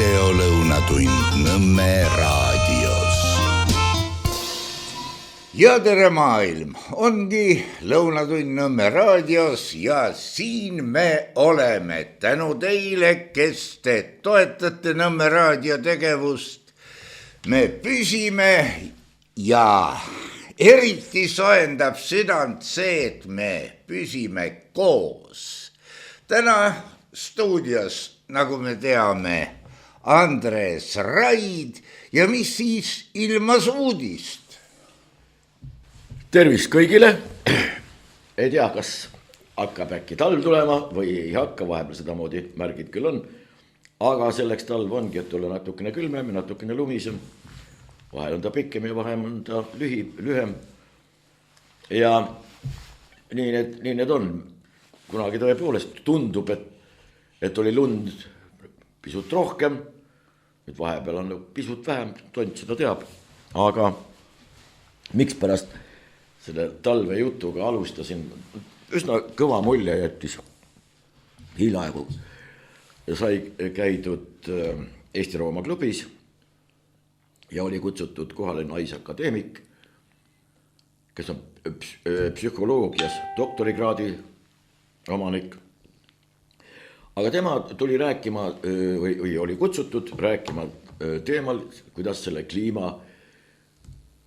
videolõunatund Nõmme raadios. Ja tere maailm, ongi lõunatund Nõmme raadios ja siin me oleme tänu teile, kes te toetate Nõmme raadio tegevust. Me püsime ja eriti soendab südant see, et me püsime koos. Täna stuudios, nagu me teame, Andres Raid ja mis siis ilmas uudist. Tervist kõigile. Ei tea, kas hakkab äkki talv tulema või ei hakka, vahepeal seda moodi märgid küll on. Aga selleks talv ongi, et olla natukene külmem ja natukene lumisem. Vahel on ta pikem ja vahel on ta lühem. Ja nii need on. Kunagi tõepoolest tundub, et oli lund pisut rohkem. Nüüd vahepeal on pisut vähem, tont seda teab. Aga miks pärast selle talve jutuga alustasin, üsna kõva mulje jättis hiljaaegu. Ja sai käidud Eesti-Rooma klubis ja oli kutsutud kohale naisakadeemik, kes on psühholoogias doktorikraadi omanik. Aga tema tuli rääkima või oli kutsutud rääkima teemal, kuidas selle kliima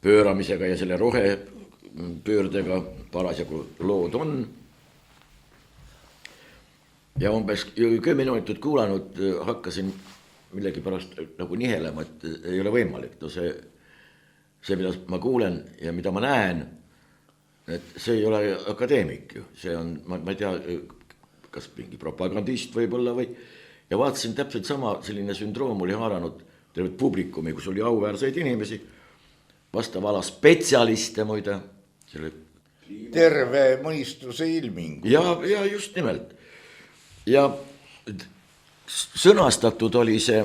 pööramisega ja selle rohepöördega parasjagu lood on. Ja umbes 10 minutit kuulanud hakkasin millegi pärast nagu nihelema, et ei ole võimalik. No see, mida ma kuulen ja mida ma näen, et see ei ole akadeemik ju. See on, ma ei tea, kas mingi propagandist võib-olla või. Ja vaatasin täpselt sama, selline sündroom oli haaranud tervet publikumi, kus oli auväärseid inimesi, vastav ala spetsialiste muide. Terve mõistuse ilmingu. Ja just nimelt. Ja sõnastatud oli see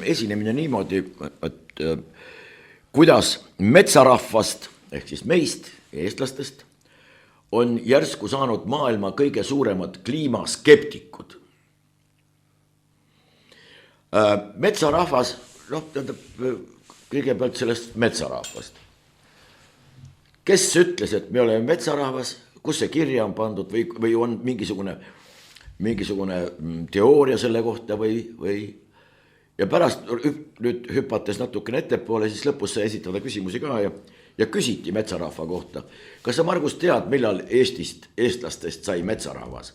esinemine niimoodi, et kuidas metsarahvast, ehk siis meist, eestlastest, on järsku saanud maailma kõige suuremad kliimaskeptikud. Metsarahvas, kõigepealt sellest metsarahvast. Kes ütles, et me oleme metsarahvas, kus see kirja on pandud või on mingisugune teooria selle kohta või. Ja pärast nüüd hüpates natukene ettepoole, siis lõpus sai esitada küsimusi ka ja küsiti metsarahva kohta. Kas sa, Margus, tead, millal eestlastest sai metsarahvas?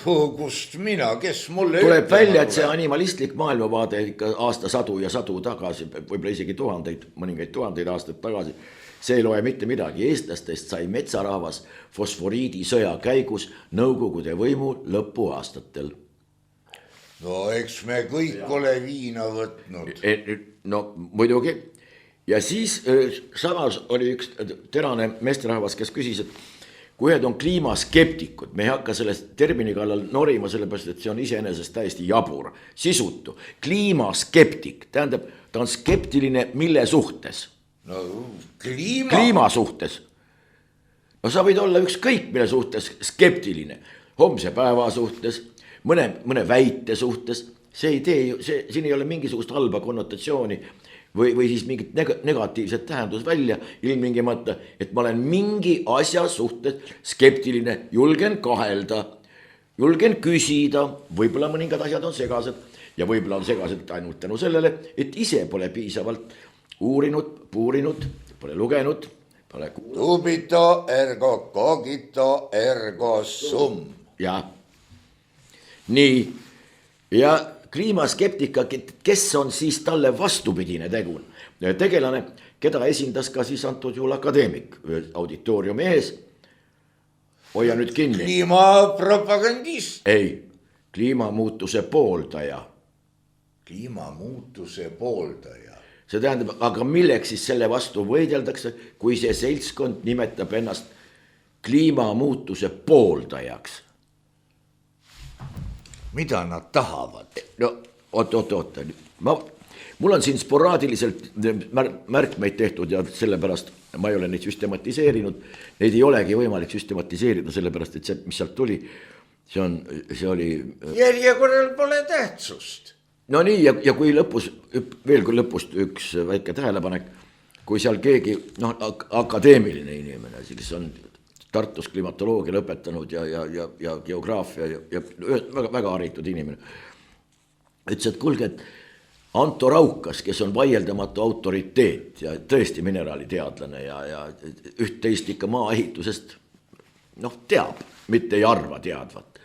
Kust mina, kes mulle tuleb välja, et see animalistlik maailmavaade ikka aasta sadu ja sadu tagasi, võib-olla isegi mõningaid tuhandeid aastaid tagasi, see ei loe mitte midagi. Eestlastest sai metsarahvas fosforiidisõja käigus Nõukogude võimu lõpuaastatel. No eks me kõik ole viina võtnud. No muidugi. Ja siis samas oli üks terane meesterahvas, kes küsis, et kui need on kliimaskeptikud, me ei hakka sellest termini kallal norima, sellepärast, et see on iseenesest täiesti jabur, sisutu. Kliimaskeptik, tähendab, ta on skeptiline mille suhtes? No kliima suhtes. No sa võid olla ükskõik mille suhtes skeptiline. Homse päeva suhtes, mõne väite suhtes. See ei tee, siin ei ole mingisugust halba konnotatsiooni või siis mingit negatiivset tähendus välja ilmingimata, et ma olen mingi asja suhtes skeptiline, julgen kahelda, julgen küsida, võib-olla mõningad asjad on segased ja võib-olla on segased ainult tänu sellele, et ise pole piisavalt uurinud, puurinud, pole lugenud, pole kuulnud. Dubito ergo cogito ergo sum. Ja, nii, ja kliimaskeptika, kes on siis talle vastupidine tegelane, keda esindas ka siis antud juhul akadeemik auditooriumi ees. Hoia nüüd kinni. Kliimapropagandist. Ei, kliimamuutuse pooldaja. Kliimamuutuse pooldaja. See tähendab, aga milleks siis selle vastu võideldakse, kui see seltskond nimetab ennast kliimamuutuse pooldajaks? Mida nad tahavad? No, oot. Mul on siin sporaadiliselt märkmeid tehtud ja sellepärast ma ei ole neid süstematiseerinud. Neid ei olegi võimalik süstematiseerida, sellepärast et see, mis sealt tuli, see oli... Järjekorral pole tähtsust. no nii, ja kui lõpus, veel kui lõpust üks väike tähelepanek, kui seal keegi, noh, akadeemiline inimene, kes on Tartus klimatoloogia lõpetanud ja geograafia ja väga, väga haritud inimene, ütles, et kuulge, et Anto Raukas, kes on vaieldamatu autoriteet ja tõesti mineraaliteadlane ja üht-teist ikka maaehitusest, noh, teab, mitte ei arva teadvat.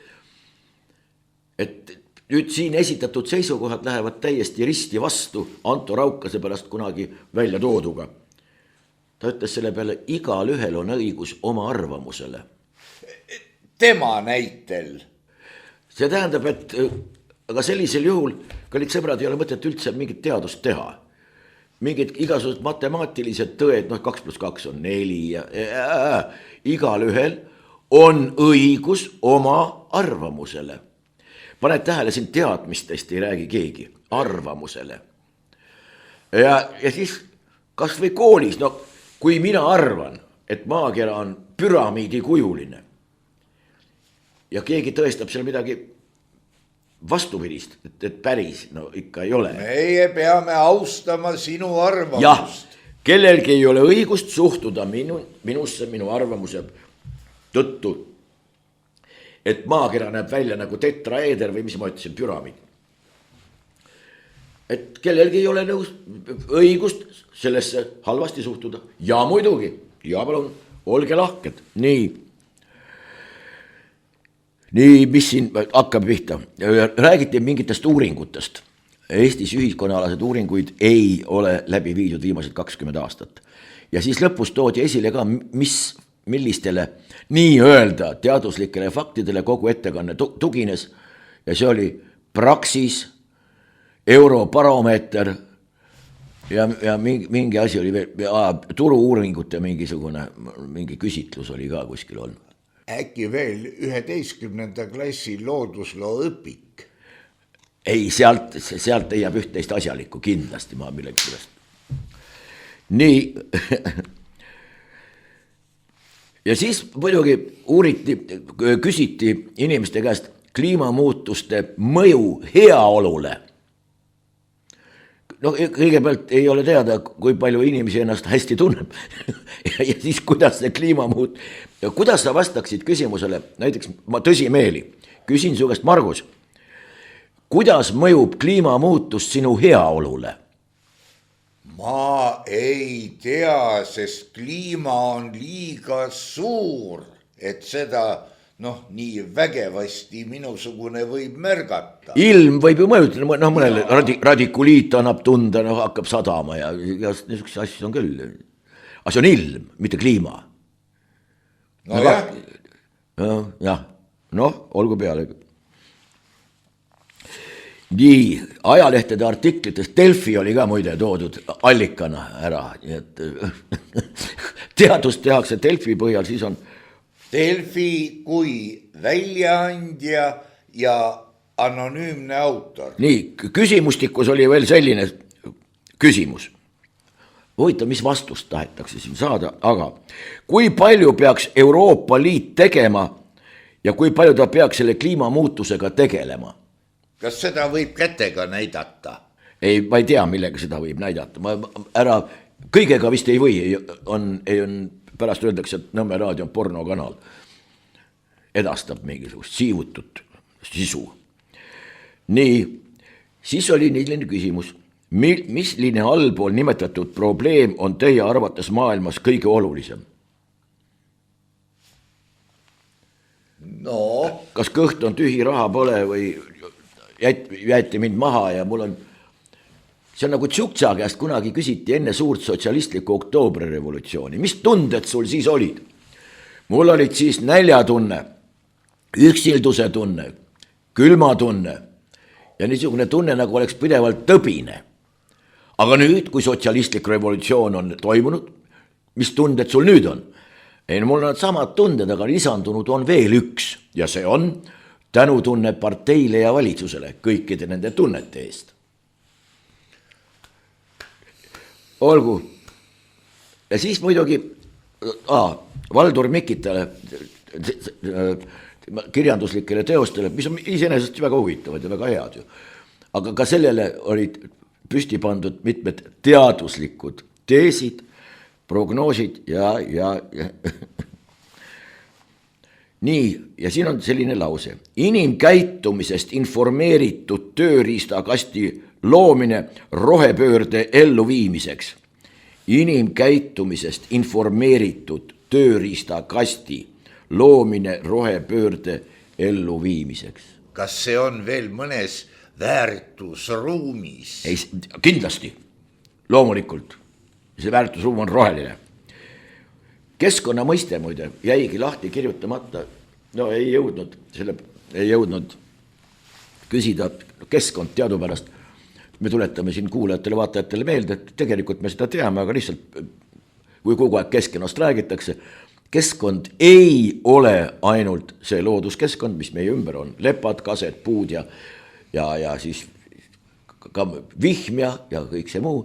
Et nüüd siin esitatud seisukohad lähevad täiesti risti vastu Anto Raukase pärast kunagi välja tooduga. Ta ütles selle peale, igal ühel on õigus oma arvamusele. Tema näitel. See tähendab, et aga sellisel juhul, kallid sõbrad, ei ole mõtet üldse mingit teadust teha. Mingid igasugused matemaatilised tõed, noh 2+2 on 4 ja igal ühel on õigus oma arvamusele. Paned tähele, siin teadmistest ei räägi keegi, arvamusele. Ja siis kas või koolis, no kui mina arvan, et maakera on püramiidi kujuline ja keegi tõestab seal midagi vastupidist, et päris, no ikka ei ole. Meie peame austama sinu arvamust. Jah, kellelgi ei ole õigust suhtuda minusse, minu arvamuse tõttu, et maakera näeb välja nagu tetraeeder või mis ma ütlesin, püramiid. Et kellelgi ei ole õigust sellesse halvasti suhtuda. Ja muidugi, ja palun, olge lahked, nii, mis siin hakkab pihta. Räägiti mingitest uuringutest. Eestis ühiskonnaalaseid uuringuid ei ole läbi viidud viimased 20 aastat. Ja siis lõpus toodi esile ka, millistele nii öelda teaduslikele faktidele kogu ettekanne tugines. Ja see oli Praxis, Eurobaromeeter ja mingi asi oli veel, turu-uuringute mingi küsitlus oli ka kuskil olnud. Äkki veel 11. klassi loodusloo õpik? Ei, sealt ei jääb üht-teist asjalikku kindlasti ma millegi sellest. Nii. Ja siis muidugi küsiti inimeste käest kliimamuutuste mõju heaolule. No kõigepealt ei ole teada, kui palju inimesi ennast hästi tunneb ja siis kuidas see kliimamuut, kuidas sa vastaksid küsimusele, näiteks ma tõsimeeli küsin su käest, Margus, kuidas mõjub kliimamuutus sinu heaolule? Ma ei tea, sest kliima on liiga suur, et seda nii vägevasti minusugune võib märgata. Ilm võib ju mõjutada, mõnele radikuliit annab tunda, hakkab sadama ja niisugused asjad on küll. Aga see on ilm, mitte kliima. Jah, olgu peale. Nii, ajalehtede artiklitest Delfi oli ka muide toodud allikana ära. Teadust tehakse Delfi põhjal, siis on Delfi kui väljaandja ja anonüümne autor. Nii, küsimustikus oli veel selline küsimus. Huvitav, mis vastust tahetakse siin saada, aga kui palju peaks Euroopa Liit tegema ja kui palju ta peaks selle kliimamuutusega tegelema? Kas seda võib kätega näidata? Ei, ma ei tea, millega seda võib näidata. Kõigega vist ei või, on pärast öeldakse, et Nõmme raadio on pornokanal. Edastab mingisugust siivutut sisu. Nii, siis oli selline küsimus. Misline allpool nimetatud probleem on teie arvates maailmas kõige olulisem? No. Kas kõht on tühi, raha pole või jäeti mind maha ja mul on... See on nagu Tšuktsa käest kunagi küsiti enne suurt sotsialistlikku oktoobrirevolutsiooni. Mis tunded sul siis olid? Mul olid siis näljatunne, üksilduse tunne, külmatunne ja niisugune tunne, nagu oleks pidevalt tõbine. Aga nüüd, kui sotsialistlik revolutsioon on toimunud, mis tunded sul nüüd on? Ei, mul on samad tunded, aga lisandunud on veel üks ja see on tänutunne parteile ja valitsusele kõikide nende tunnete eest. Olgu. Ja siis muidugi Valdur Mikitale kirjanduslikele teostele, mis on iseenesest väga huvitavad ja väga head ju. aga ka sellele olid püsti pandud mitmed teaduslikud teesid, prognoosid ja nii, ja siin on selline lause. Inimkäitumisest informeeritud tööriistakasti loomine rohepöörde elluviimiseks. Inimkäitumisest informeeritud tööriistakasti loomine rohepöörde elluviimiseks. Kas see on veel mõnes väärtusruumis? Ei, kindlasti, loomulikult. See väärtusruum on roheline. Keskkonna mõiste muide jäigi lahti kirjutamata. No ei jõudnud küsida keskkond teadupärast. Me tuletame siin kuulajatele, vaatajatele meelde, et tegelikult me seda teame, aga lihtsalt kui kogu aeg keskkonnast räägitakse, keskkond ei ole ainult see looduskeskkond, mis meie ümber on. Lepad, kased, puud ja siis ka vihm ja kõik see muu.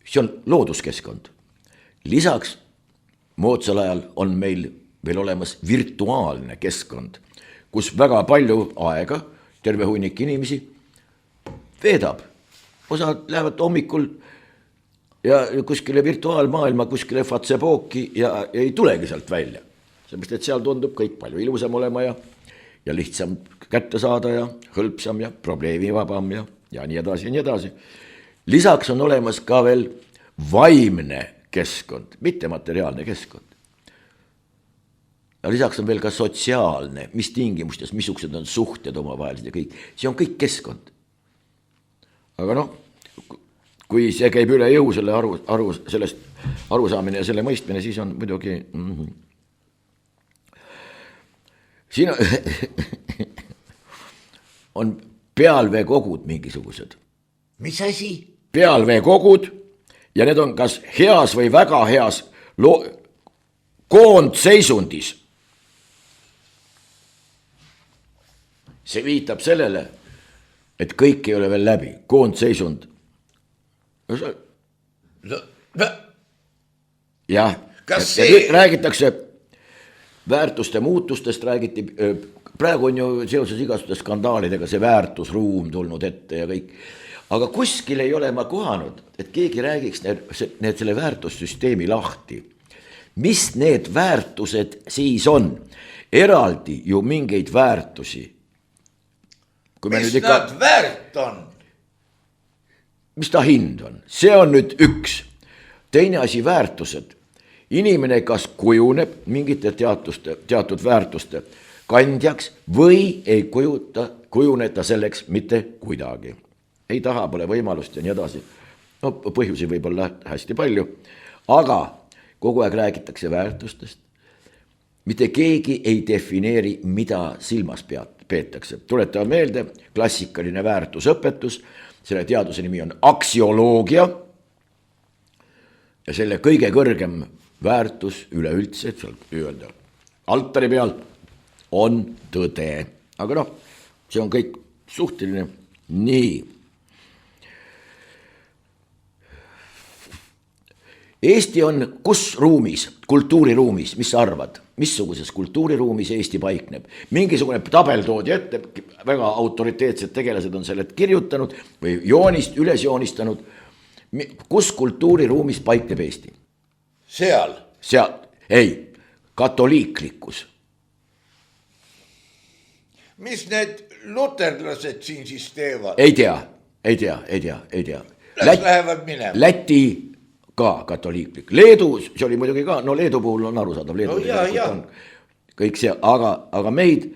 See on looduskeskkond. Lisaks moodsal ajal on meil veel olemas virtuaalne keskkond, kus väga palju aega terve hunnik inimesi veedab. Osad lähevad hommikul ja kuskile virtuaalmaailma, kuskile fatsepooki ja ei tulegi sealt välja. Seepärast, et seal tundub kõik palju ilusam olema ja lihtsam kätte saada ja hõlpsam ja probleemivabam ja nii edasi ja nii edasi. Lisaks on olemas ka veel vaimne keskkond, mitte materiaalne keskkond. Ja lisaks on veel ka sotsiaalne, mis tingimustes, missugused on suhted omavahelised ja kõik. See on kõik keskkond. Aga noh, kui see käib üle jõu sellest arusaamine ja selle mõistmine, siis on muidugi... Siin on pealveekogud mingisugused. Mis asi? Pealveekogud ja need on kas heas või väga heas koondseisundis. See viitab sellele, et kõik ei ole veel läbi. Koondseisund. Jah, räägitakse väärtuste muutustest, räägiti, praegu on ju seoses igasuguste skandaalidega see väärtusruum tulnud ette ja kõik. Aga kuskil ei ole ma kohanud, et keegi räägiks need selle väärtussüsteemi lahti. Mis need väärtused siis on? Eraldi ju mingeid väärtusi. Mis nad väärt on? Mis ta hind on? See on nüüd üks. Teine asi väärtused. Inimene kas kujuneb mingite teatud väärtuste kandjaks või ei kujuneta selleks mitte kuidagi. Ei taha, pole võimalust ja nii edasi. No põhjusi võib olla hästi palju, aga kogu aeg räägitakse väärtustest. Mitte keegi ei defineeri, mida silmas peetakse. Tuletame meelde, klassikaline väärtusõpetus, selle teaduse nimi on aksioloogia ja selle kõige kõrgem väärtus üleüldse, et seal öelda altari peal on tõde. Aga noh, see on kõik suhteline. Nii. Eesti on kus ruumis, kultuuriruumis, mis sa arvad? Missuguses kultuuriruumis Eesti paikneb? Mingisugune tabel toodi ette, väga autoriteetsed tegelased on selle kirjutanud või üles joonistanud. Kus kultuuriruumis paikneb Eesti? Seal? Ei, katoliiklikkus. Mis need luterlased siin siis teevad? Ei tea. Las lähevad minema. Läti ka katoliiklik. Leedu, see oli muidugi ka, no Leedu puhul on arusaadav. Kõik see, aga meid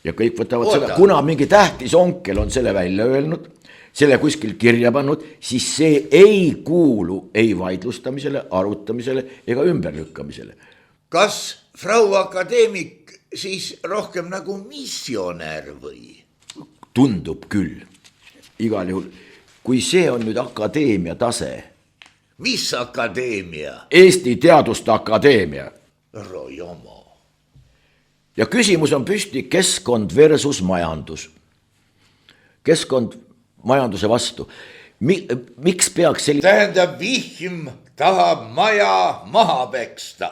ja kõik võtavad seda, kuna mingi tähtis onkel on selle välja öelnud, selle kuskil kirja pannud, siis see ei kuulu ei vaidlustamisele, arutamisele ega ümberlükkamisele. Kas Frau Akadeemik siis rohkem nagu missionär või? Tundub küll. Igal juhul, kui see on nüüd akadeemia tase. Mis akadeemia? Eesti Teaduste Akadeemia. Rojomo. Ja küsimus on püsti keskkond versus majandus. Keskkond majanduse vastu. Miks peaks selline... Tähendab, vihm tahab maja maha peksta.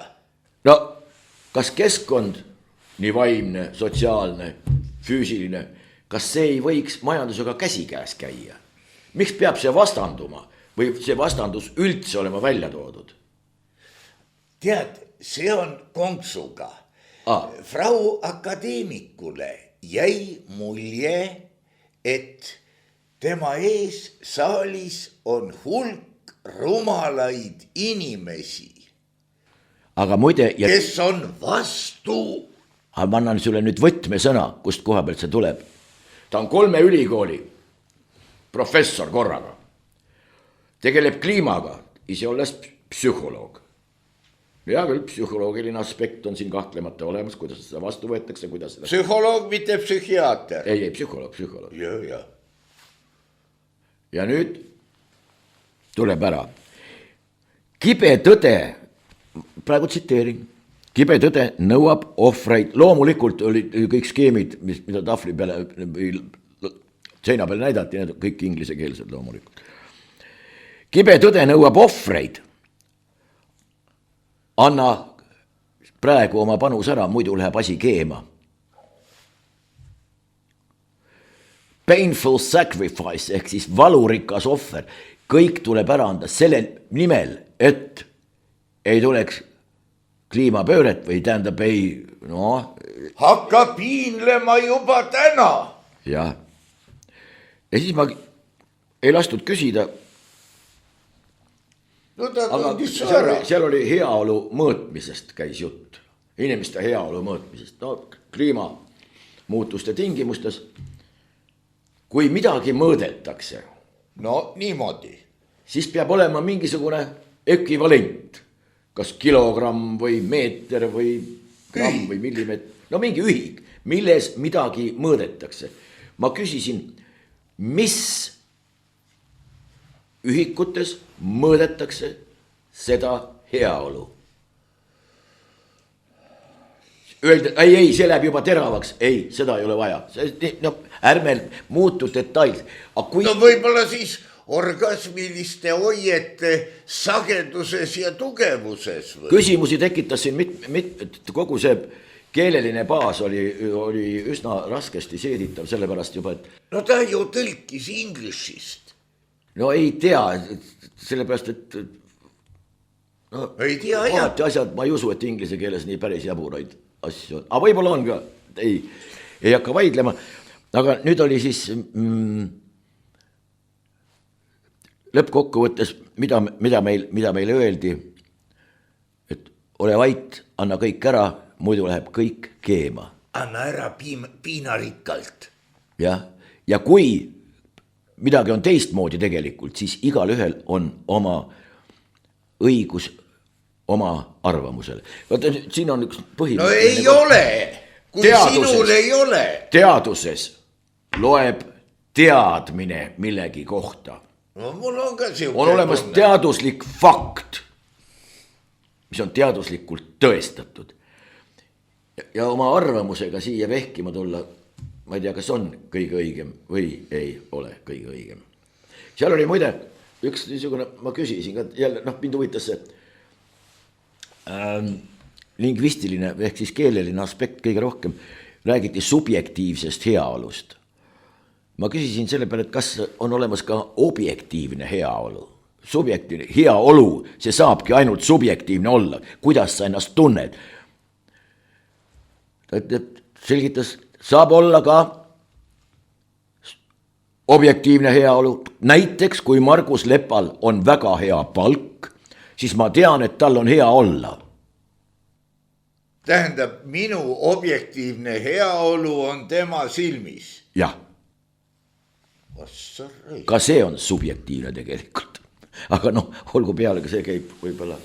No, kas keskkond, nii vaimne, sotsiaalne, füüsiline, kas see ei võiks majandusega käsikäes käia? Miks peab see vastanduma või see vastandus üldse olema välja toodud? Tead, see on konksuga. Frau akadeemikule jäi mulje, et tema ees saalis on hulk rumalaid inimesi. Aga muide... Kes on vastu? Aga ma annan sulle nüüd võtmesõna, kust koha pealt see tuleb. Ta on 3 ülikooli professor korraga. Tegeleb kliimaga, ise olles psühholoog. Ja küll psühholoogiline aspekt on siin kahtlemata olemas, kuidas seda vastu võetakse, kuidas seda... Psühholoog, mitte psühhiaater. Ei, psühholoog. Ja. Ja nüüd tuleb ära. Kibe tõde, praegu tsiteerin, kibe tõde nõuab ohvreid, loomulikult olid kõik skeemid, mida tahvli peale või seina peale näidati, need kõik inglisekeelsed loomulikult. Kibe tõde nõuab ohvreid. Anna praegu oma panus ära, muidu läheb asi keema. Painful sacrifice ehk siis valurikas ohver. Kõik tuleb ära anda selle nimel, et ei tuleks kliimapööret või tähendab ei, Hakka piinlema juba täna. Ja siis ma ei lastud küsida. No ta aga seal oli heaolu mõõtmisest käis jutt. Inimeste heaolu mõõtmisest. Kliimamuutuste tingimustes. Kui midagi mõõdetakse. No niimoodi. Siis peab olema mingisugune ekvivalent. Kas kilogramm või meeter või gramm või millimeeter. No mingi ühik, milles midagi mõõdetakse. Ma küsisin, mis ühikutes mõõdetakse seda heaolu. Öelda, ei, see läheb juba teravaks. Ei, seda ei ole vaja. Ärme muutu detail. No võib-olla siis orgasmiliste hoiete sageduses ja tugevuses. Või? Küsimusi tekitas siin kogu see keeleline baas oli üsna raskesti seeditav, sellepärast juba, et... No ta ju tõlkis inglishist. No ei tea, sellepärast, et... ei tea, jah. Asjad, ma ei usu, et inglise keeles nii päris jaburaid asju on. Aga võib-olla on ka, ei hakka vaidlema. Aga nüüd oli siis lõppkokkuvõttes, mida meile öeldi, et ole vait, anna kõik ära, muidu läheb kõik keema. Anna ära piinarikkalt. Ja kui midagi on teistmoodi tegelikult, siis igal ühel on oma õigus oma arvamusele. Vaata, siin on üks põhimõte. No ei ole, kui sinul ei ole. Teaduses loeb teadmine millegi kohta. No mul on ka siuke. On olemas teaduslik fakt, mis on teaduslikult tõestatud. Ja oma arvamusega siia vehkima tulla, ma ei tea, kas on kõige õigem või ei ole kõige õigem. Seal oli muide üks niisugune, ma küsisin ka jälle, mind huvitas see lingvistiline ehk siis keeleline aspekt kõige rohkem, räägiti subjektiivsest heaolust. Ma küsisin selle peale, et kas on olemas ka objektiivne heaolu. Subjektiivne heaolu, see saabki ainult subjektiivne olla. Kuidas sa ennast tunned? Ta selgitas, saab olla ka objektiivne heaolu. Näiteks, kui Margus Lepal on väga hea palk, siis ma tean, et tal on hea olla. Tähendab, minu objektiivne heaolu on tema silmis. Jah. Ka see on subjektiivne tegelikult. Aga olgu peale, ka see käib võib-olla.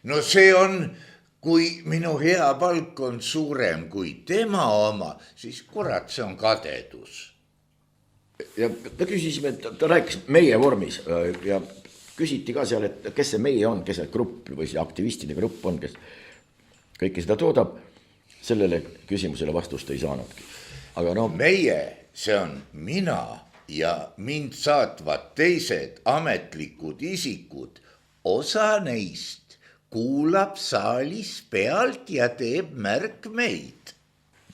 No see on, kui minu hea palk on suurem kui tema oma, siis kurat, see on kadedus. Ja ta küsisime, ta rääkis meie vormis ja küsiti ka seal, et kes see meie on, kes see grupp või see aktivistide grupp on, kes kõike seda toodab. Sellele küsimusele vastust ei saanudki. Aga meie, see on mina ja mind saatvad teised ametlikud isikud. Osa neist kuulab saalis pealt ja teeb märkmeid.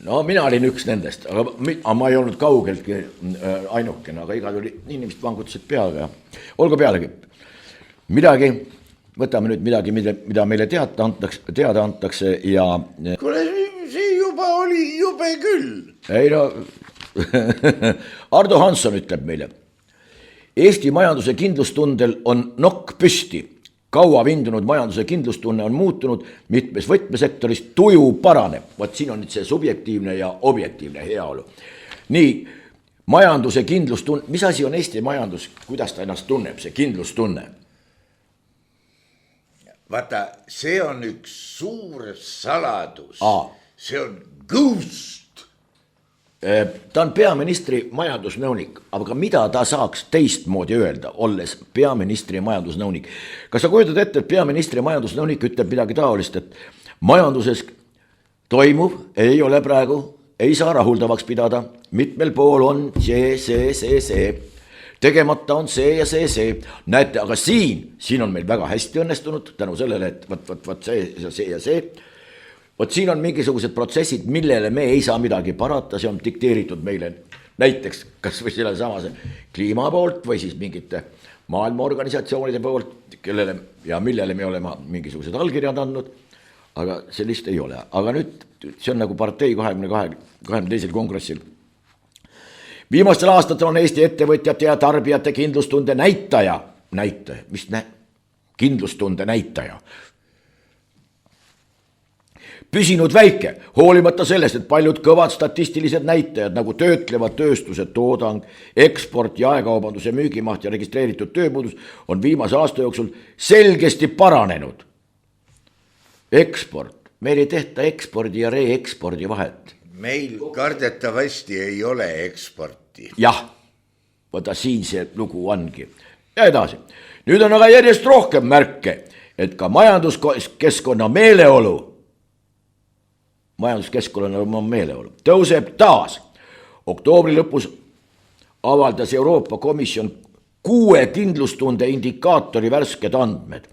no mina olin üks nendest, aga ma ei olnud kaugeltki ainukene, aga igal juhul inimesed vangutasid peaga ja olgu pealegi. Midagi, võtame nüüd midagi, mida meile teada antakse ja... Kuule, see juba oli jube küll. Ei no, Ardo Hansson ütleb meile. Eesti majanduse kindlustundel on nokk püsti. Kaua vindunud majanduse kindlustunne on muutunud, mitmes võtmesektoris tuju paraneb. Vaat siin on nüüd see subjektiivne ja objektiivne heaolu. Nii, majanduse kindlustunne, mis asi on Eesti majandus, kuidas ta ennast tunneb, see kindlustunne? Vaata, see on üks suur saladus. Aa. See on ghost. Ta on peaministri majandusnõunik, aga mida ta saaks teistmoodi öelda, olles peaministri majandusnõunik? Kas sa kujutad ette, et peaministri majandusnõunik ütleb midagi taolist, et majanduses toimuv ei ole praegu, ei saa rahuldavaks pidada, mitmel pool on see. Tegemata on see ja see. Näete, aga siin on meil väga hästi õnnestunud tänu sellele, et võt see ja see. Vot siin on mingisugused protsessid, millele me ei saa midagi parata, see on dikteeritud meile näiteks kas või selle samase kliima poolt või siis mingite maailmaorganisatsioonide poolt, millele me oleme mingisugused allkirjad andnud, aga sellist ei ole. Aga nüüd see on nagu partei 22. kongressil. Viimastel aastatel on Eesti ettevõtjate ja tarbijate kindlustunde näitaja, kindlustunde näitaja, püsinud väike, hoolimata sellest, et paljud kõvad statistilised näitajad nagu töötlevad tööstuse toodang, eksport, jaekaubanduse müügimaht ja registreeritud tööpuudus on viimase aasta jooksul selgesti paranenud. Eksport, meil ei tehta ekspordi ja reekspordi vahet. Meil kardetavasti ei ole eksporti. Jah, võta siin see lugu ongi. Ja edasi, nüüd on aga järjest rohkem märke, et ka majanduskeskkonna meeleolu tõuseb taas. Oktoobri lõpus avaldas Euroopa Komisjon 6 kindlustunde indikaatori värsked andmed.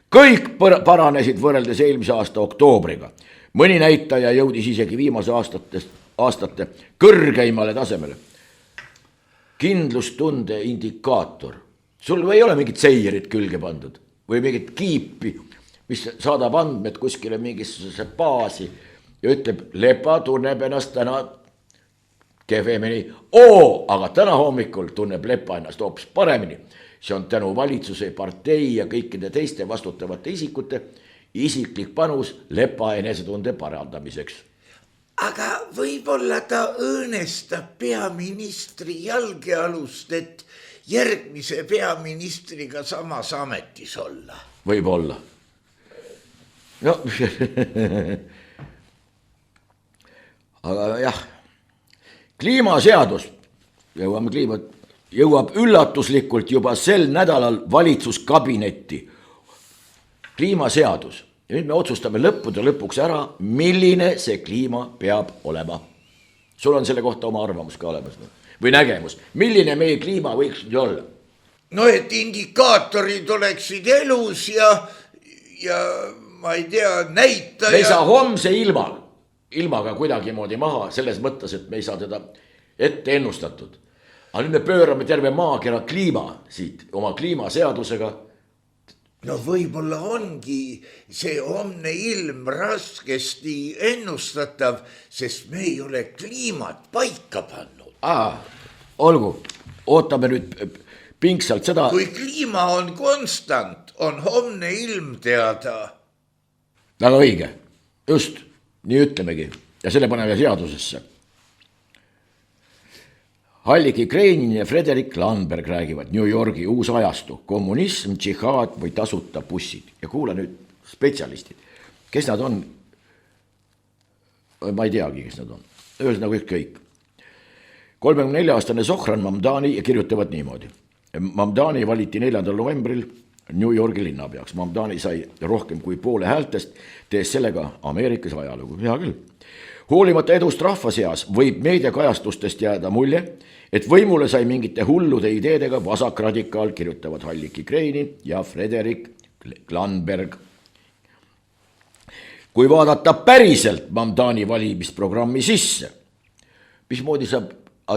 Kõik paranesid võrreldes eelmise aasta oktoobriga. Mõni näitaja jõudis isegi viimase aastate kõrgeimale tasemele. Kindlustunde indikaator. Sul ei ole mingit seijerit külge pandud või mingit kiipi, mis saadab andmed kuskile mingisuguse baasi ja ütleb, Lepa tunneb ennast täna kehvemini. Aga täna hommikul tunneb Lepa ennast hoopis paremini. See on tänu valitsuse, partei ja kõikide teiste vastutavate isikute isiklik panus Lepa enesetunde parandamiseks. Aga võib-olla ta õõnestab peaministri jalgealust, et järgmise peaministriga samas ametis olla. Võib-olla. No, aga jah, kliimaseadus jõuab üllatuslikult juba sel nädalal valitsuskabinetti. Kliimaseadus. Ja nüüd me otsustame lõppude lõpuks ära, milline see kliima peab olema. Sul on selle kohta oma arvamus ka olemas või nägemus. Milline meie kliima võiks nüüd olla? No, et indikaatorid oleksid elus ja ma ei tea, näitaja. Me ei saa homse ilmaga kuidagi moodi maha, selles mõttes, et me ei saa teda ette ennustatud. Aga nüüd me pöörame terve maakera kliima siit oma kliimaseadusega. No võib-olla ongi see homne ilm raskesti ennustatav, sest me ei ole kliimat paika pannud. Olgu, ootame nüüd pingsalt seda. Kui kliima on konstant, on homne ilm teada. Väga õige, just, nii ütlemegi ja selle paneme seadusesse. Halliki Kreinin ja Frederik Landberg räägivad New Yorgi uus ajastu, kommunism, džihaad või tasuta bussid. Ja kuula nüüd spetsialistid, kes nad on, ma ei teagi, kes nad on, ühesõnaga kõik. 34-aastane Zohran Mamdani kirjutavad niimoodi. Mamdani valiti 4. novembril New Yorgi linnapeaks. Mamdani sai rohkem kui poole häältest, tees sellega Ameerikas ajalugu. Hea küll. Hoolimata edust rahva seas võib meediakajastustest jääda mulje, et võimule sai mingite hullude ideedega vasakradikaal, kirjutavad Halliki Kreinin ja Frederik Landberg. kui vaadata päriselt Mamdani valimisprogrammi sisse, mismoodi saab,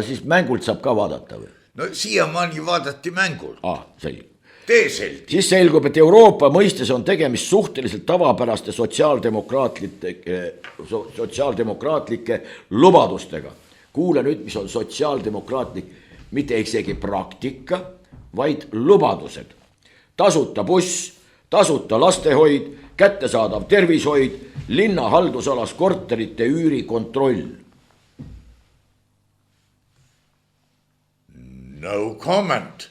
siis mängult saab ka vaadata või? No siiamaani vaadati mängul. Selge. Tee selgi. Siis selgub, et Euroopa mõistes on tegemist suhteliselt tavapäraste sotsiaaldemokraatlike lubadustega. Kuule nüüd, mis on sotsiaaldemokraatlik, mitte isegi praktika, vaid lubadused. Tasuta buss, tasuta lastehoid, kättesaadav tervishoid, linna haldusalas korterite üüri kontroll. No comment.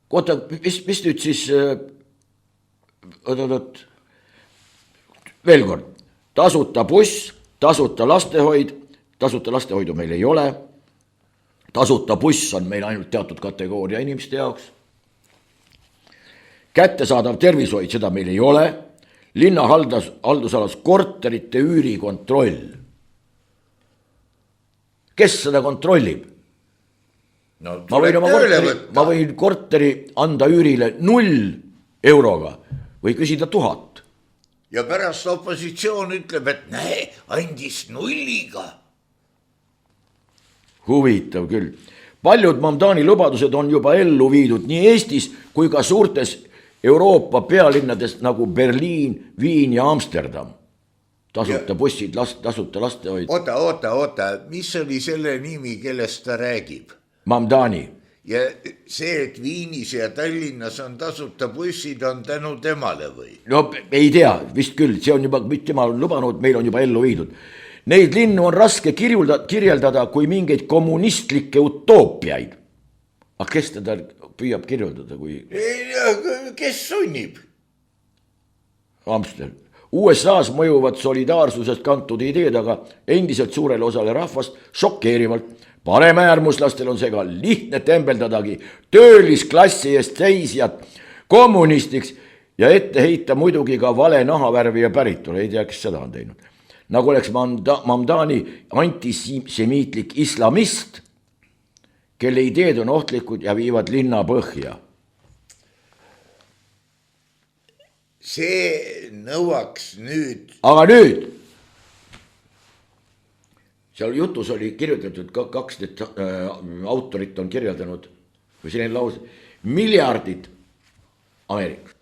Oota, mis nüüd siis, veel kord, tasuta buss, tasuta lastehoidu meil ei ole, tasuta buss on meil ainult teatud kategooria inimeste jaoks, kättesaadav tervishoid, seda meil ei ole, linna haldusalas korterite üüri kontroll. Kes seda kontrollib? No, ma võin korteri anda üürile 0 euroga või küsida 1000. Ja pärast opositsioon ütleb, et näe, andis 0. Huvitav küll. Paljud Mamdani lubadused on juba ellu viidud nii Eestis kui ka suurtes Euroopa pealinnades nagu Berliin, Viin ja Amsterdam. Tasuta bussid, tasuta lastehoid. Oota, mis oli selle nimi, kellest ta räägib? Mamdani. Ja see, et Viinis ja Tallinnas on tasuta bussid, on tänu temale või? No ei tea, vist küll, see on juba, tema on lubanud, meil on juba ellu viidud. Neid linnu on raske kirjeldada kui mingeid kommunistlikke utoopiaid. Aga kes teda püüab kirjeldada kui... Kes sunnib? Amsterdam. USA's mõjuvad solidaarsusest kantud ideed, aga endiselt suurele osale rahvast šokeerivalt. Paremäärmuslastel on seega lihtne tembeldadagi töölisklassi eest seisjad kommunistiks ja ette heita muidugi ka vale nahavärvi ja päritolu. Ei tea, kes seda on teinud. Nagu oleks Mamdani antisemiitlik islamist, kelle ideed on ohtlikud ja viivad linna põhja. See nõuaks nüüd... Aga nüüd... Seal jutus oli kirjutatud, kaks autorit on kirjeldanud, või selline lause, miljardid Ameerikas.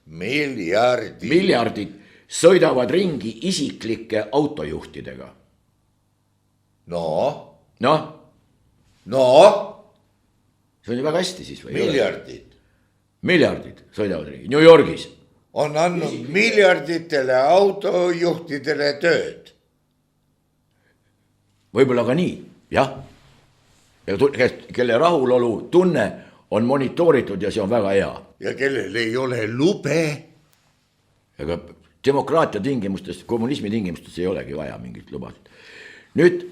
Miljardid sõidavad ringi isiklike autojuhtidega. No? See on ju väga hästi siis või? Miljardid sõidavad ringi, New Yorgis. On andnud miljarditele autojuhtidele tööd. Võib-olla ka nii, jah. Kelle rahulolu tunne on monitooritud ja see on väga hea. Ja kellel ei ole lube. Aga demokraatia tingimustes, kommunismi tingimustes ei olegi vaja mingit lubasid. Nüüd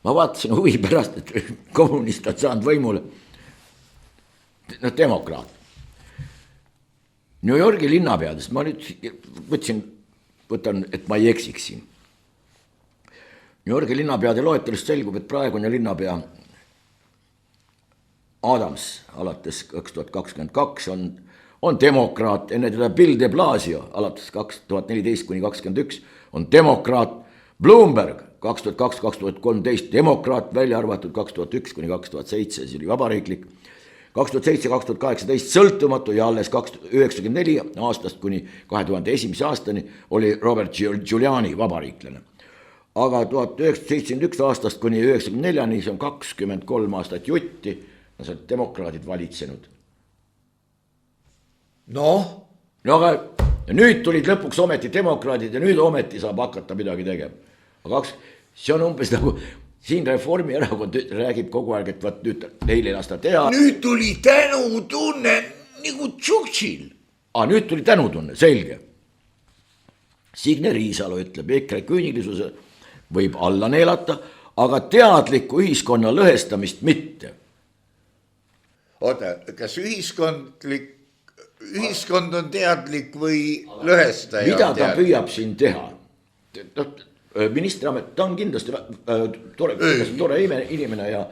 ma vaatasin huvi pärast, et kommunist on saanud võimule. Demokraat. New Yorgi linnapeadest ma nüüd võtan, et ma ei eksiks siin. New Yorgi linnapeade loetelust selgub, et praegune linnapea Adams alates 2022 on demokraat, enne teda Bill de Blasio alates 2014-2021 on demokraat, Bloomberg 2002-2013 demokraat, välja arvatud 2001-2007, see oli vabariiklik, 2007-2018 sõltumatu ja alles 1994 aastast kuni 2001. Aastani oli Robert Giuliani vabariiklane. Aga 1971 aastast kuni 1994, see on 23 aastat jutti, on seal demokraadid valitsenud. Aga nüüd tulid lõpuks ometi demokraadid ja nüüd ometi saab hakata midagi tegema. Aga see on umbes nagu, siin Reformierakond räägib kogu aeg, et nüüd neil ei lasta teha. Nüüd tuli tänutunne nagu Tšukšil. Nüüd tuli tänutunne, selge. Signe Riisalo ütleb, EKRE küünilisuse võib alla neelata, aga teadlikku ühiskonna lõhestamist mitte. Oota, kas ühiskond on teadlik või lõhestaja? Mida ta püüab siin teha? Ministriamet, ta on kindlasti tore inimene ja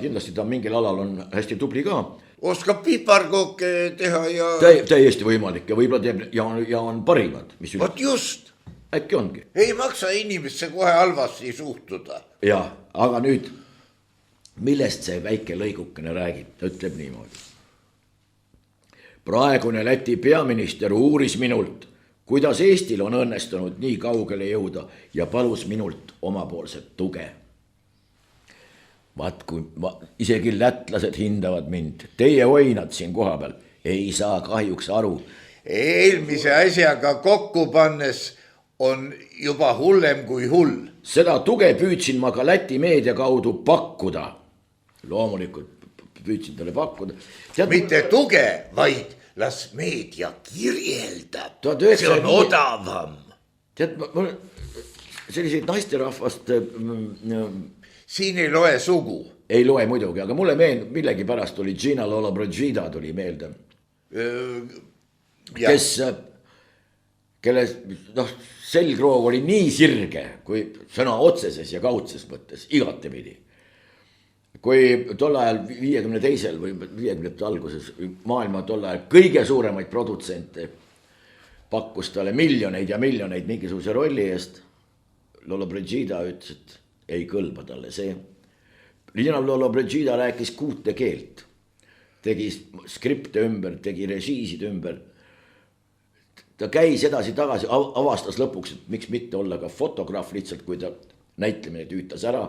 kindlasti ta mingil alal on hästi tubli ka. Oskab piparkooke teha ja... Täiesti võimalik ja võib-olla teeb ja on parimad. Vot just. äkki ongi. ei maksa inimesse kohe halvasti suhtuda. jah, aga nüüd, millest see väike lõigukene räägib, ta ütleb niimoodi. Praegune Läti peaminister uuris minult, kuidas Eestil on õnnestunud nii kaugele jõuda ja palus minult omapoolset tuge. Vaat kui isegi lätlased hindavad mind, teie oinad siin koha peal ei saa kahjuks aru. Eelmise asjaga kokku pannes on juba hullem kui hull. Seda tuge püüdsin ma ka Läti meedia kaudu pakkuda. Loomulikult püüdsin talle pakkuda. Mitte tuge, vaid las meedia kirjeldab. See on odavam. Tead, mul selliseid naisterahvast siin ei loe sugu. Ei loe muidugi, aga mulle meenub millegipärast oli Gina Lollobrigida tuli meelde. Kes, kelle selgroog oli nii sirge, kui sõna otseses ja kaudses mõttes, igatepidi. Kui tol ajal 52. või 50. alguses maailma tol ajal kõige suuremaid produtsente pakkus talle miljoneid ja miljoneid mingisuguse rolli eest, Lollobrigida ütles, et ei kõlba talle see. Gina Lollobrigida rääkis 6 keelt. Tegi skripte ümber, tegi režiisid ümber. Ta käis edasi tagasi, avastas lõpuks, et miks mitte olla ka fotograaf lihtsalt, kui ta näitlemine tüütas ära.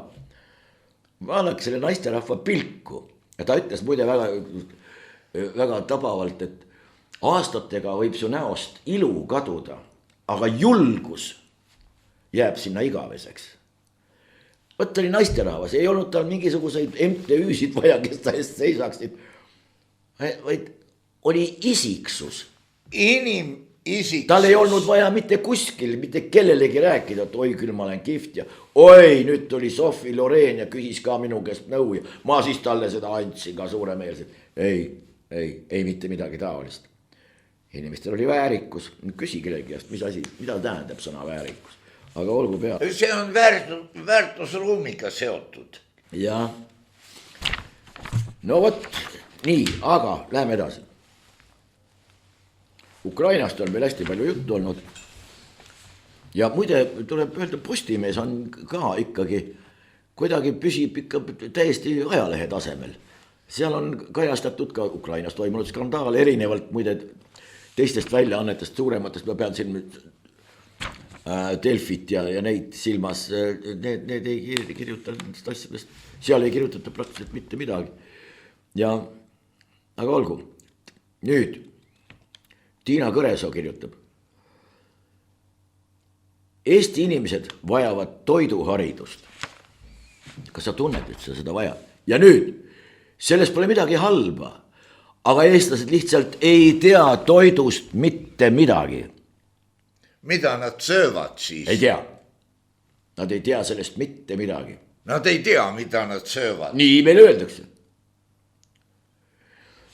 Vaadake selle naisterahva pilku. Ja ta ütles muide väga tabavalt, et aastatega võib su näost ilu kaduda, aga julgus jääb sinna igaveseks. Võt oli naisterahvas, ei olnud tal mingisuguseid MTÜ-sid vaja, kes ta eest seisaksid, vaid oli isiksus. Inimisiksus. Tal ei olnud vaja mitte kuskil, mitte kellelegi rääkida, et oi küll ma olen kihvt ja oi nüüd tuli Sophie Loren ja küsis ka minu käest nõu ja ma siis talle seda andsin ka suuremeelselt. Ei mitte midagi taolist. Inimestel oli väärikus, küsi kellegi käest, mida tähendab sõna väärikus. Aga olgu peab. See on väärtusruumiga seotud. Ja. No vot, nii, aga läheme edasi. Ukrainast on meil hästi palju juttu olnud. Ja muide, tuleb öelda, Postimees on ka ikkagi, kuidagi püsib ikka täiesti ajalehe tasemel. Seal on kajastatud ka Ukrainas toimunud skandaal, erinevalt muide teistest väljaannetest suurematest, ma pean siin Delfit ja neid silmas, need ei kirjuta nendest asjadest, seal ei kirjutata praktiliselt mitte midagi. Ja, aga olgu, nüüd Tiina Kõresoo kirjutab. Eesti inimesed vajavad toiduharidust. Kas sa tunned, et sa seda vajad? Ja nüüd, sellest pole midagi halba, aga eestlased lihtsalt ei tea toidust mitte midagi. Mida nad söövad siis? Ei tea. Nad ei tea sellest mitte midagi. Nad ei tea, mida nad söövad. Nii meil öeldakse.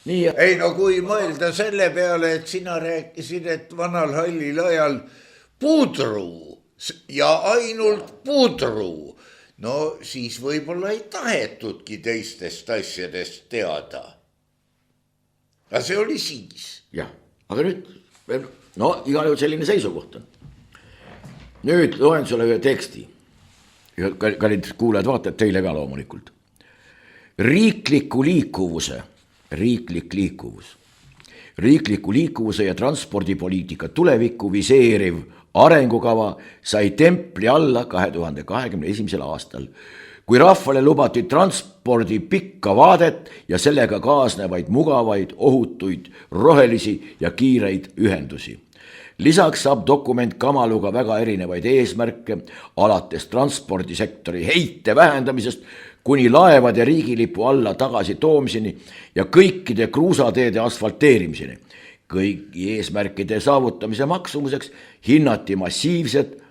Nii. Ei no kui mõelda selle peale, et sina rääkisid, et vanal hallil ajal pudru ja ainult pudru, no siis võib-olla ei tahetudki teistest asjadest teada. Aga see oli siis. Jah, aga nüüd, no igal juhul selline seisukoht on. Nüüd loen sulle ühe teksti. Kallid kuulajad, vaatajad teile ka loomulikult. Riikliku liikuvuse ja transpordipoliitika tulevikku viseeriv arengukava sai templi alla 2021. aastal, kui rahvale lubati transpordi pikka vaadet ja sellega kaasnevaid mugavaid, ohutuid, rohelisi ja kiireid ühendusi. Lisaks saab dokument kamaluga väga erinevaid eesmärke, alates transpordisektori heite vähendamisest kuni laevade riigilipu alla tagasi toomiseni ja kõikide kruusateede asfalteerimiseni. Kõigi eesmärkide saavutamise maksumuseks hinnati massiivset